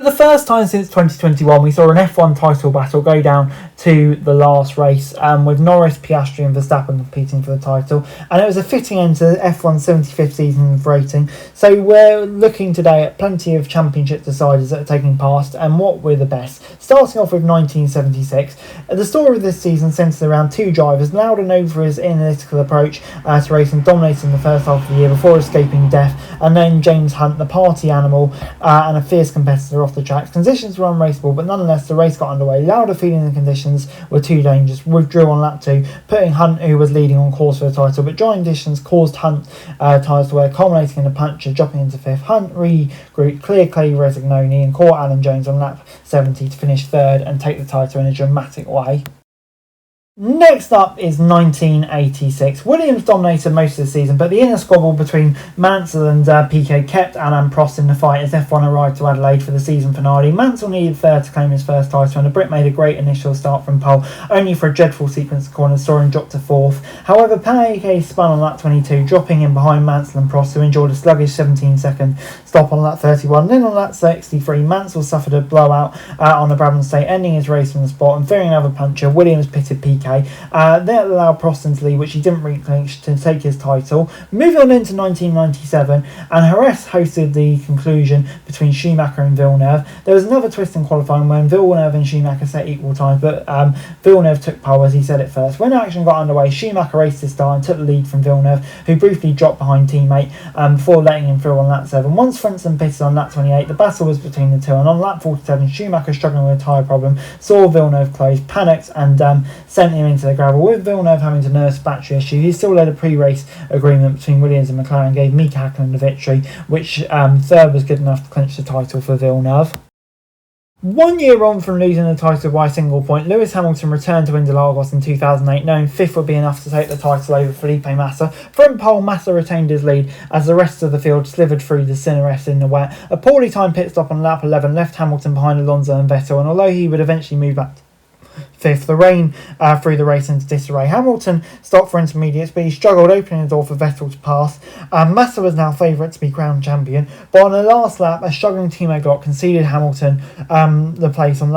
For the first time since 2021, we saw an F1 title battle go down to the last race, with Norris, Piastri and Verstappen competing for the title, and it was a fitting end to F1's 75th season of racing. So we're looking today at plenty of championship deciders that are taking part and what were the best. Starting off with 1976, the story of this season centred around two drivers, Lauda known for his analytical approach to racing, dominating the first half of the year before escaping death, and then James Hunt, the party animal and a fierce competitor off the tracks. Conditions were unraceable, but nonetheless the race got underway. Lauda, feeling the conditions were too dangerous, withdrew on lap 2, putting Hunt, who was leading, on course for the title, but dry conditions caused Hunt tyres to wear, culminating in a puncture, dropping into 5th. Hunt regrouped, cleared Clay Resignoni and caught Alan Jones on lap 70 to finish 3rd and take the title in a dramatic way. Next up is 1986. Williams dominated most of the season, but the inner squabble between Mansell and Piquet kept Alain Prost in the fight as F1 arrived to Adelaide for the season finale. Mansell needed 3rd to claim his first title, and the Brit made a great initial start from pole, only for a dreadful sequence of corners, saw him drop to 4th. However, Piquet spun on lap 22, dropping in behind Mansell and Prost, who enjoyed a sluggish 17-second stop on lap 31. Then on lap 63, Mansell suffered a blowout on the Brabham State, ending his race from the spot, and fearing another puncture, Williams pitted Piquet. That allowed Prost into lead, which he didn't relinquish, to take his title. Moving on into 1997, and Jerez hosted the conclusion between Schumacher and Villeneuve. There was another twist in qualifying when Villeneuve and Schumacher set equal times, but Villeneuve took pole as he said it first. When action got underway, Schumacher raced his start and took the lead from Villeneuve, who briefly dropped behind teammate before letting him through on lap 7. Once Frentzen pitted on lap 28, the battle was between the two, and on lap 47, Schumacher, struggling with a tyre problem, saw Villeneuve close, panicked and sent him into the gravel. With Villeneuve having to nurse battery issue, he still led a pre-race agreement between Williams and McLaren, gave Mika Hakkinen the victory, which 3rd was good enough to clinch the title for Villeneuve. 1 year on from losing the title by a single point, Lewis Hamilton returned to Interlagos in 2008, knowing 5th would be enough to take the title over Felipe Massa. From pole, Massa retained his lead as the rest of the field slithered through the Cineres in the wet. A poorly timed pit stop on lap 11 left Hamilton behind Alonso and Vettel, and although he would eventually move back 5th, the rain threw the race into disarray. Hamilton stopped for intermediates, but he struggled, opening the door for Vettel to pass. Massa was now favourite to be crowned champion, but on the last lap, a struggling Timo Glock conceded Hamilton the place on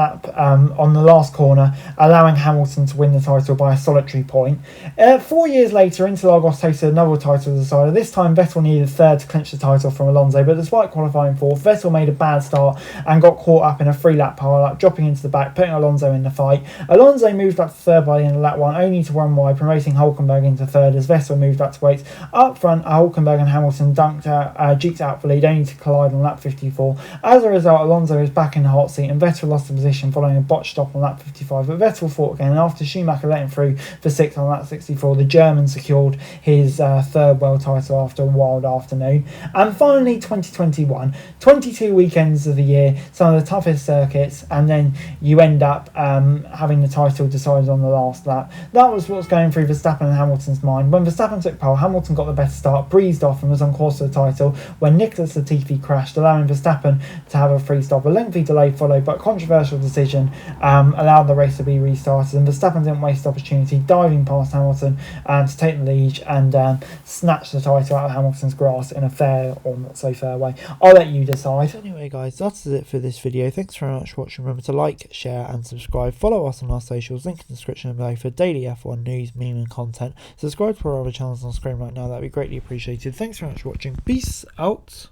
the last corner, allowing Hamilton to win the title by a solitary point. 4 years later, Interlagos hosted another title decider. This time, Vettel needed 3rd to clinch the title from Alonso, but despite qualifying 4th, Vettel made a bad start and got caught up in a 3-lap pile-up, dropping into the back, putting Alonso in the fight. Alonso moved up to 3rd by the end of lap 1, only to run wide, promoting Hülkenberg into 3rd as Vettel moved up to 8th. Up front, Hülkenberg and Hamilton duked out for lead, only to collide on lap 54. As a result, Alonso is back in the hot seat, and Vettel lost the position following a botched stop on lap 55. But Vettel fought again, and after Schumacher let him through for 6th on lap 64, the German secured his 3rd world title after a wild afternoon. And finally, 2021, 22 weekends of the year, some of the toughest circuits, and then you end up having the title decided on the last lap. That was what's going through Verstappen and Hamilton's mind. When Verstappen took pole, Hamilton got the better start, breezed off and was on course for the title when Nicholas Latifi crashed, allowing Verstappen to have a free stop. A lengthy delay followed, but a controversial decision allowed the race to be restarted, and Verstappen didn't waste the opportunity, diving past Hamilton to take the lead and snatch the title out of Hamilton's grasp in a fair or not so fair way. I'll let you decide. Anyway guys, that's it for this video. Thanks very much for watching. Remember to like, share and subscribe. Follow us on our socials, link in the description below for daily F1 news, meme and content. Subscribe to our other channels on screen right now, that'd be greatly appreciated. Thanks very much for watching. Peace out.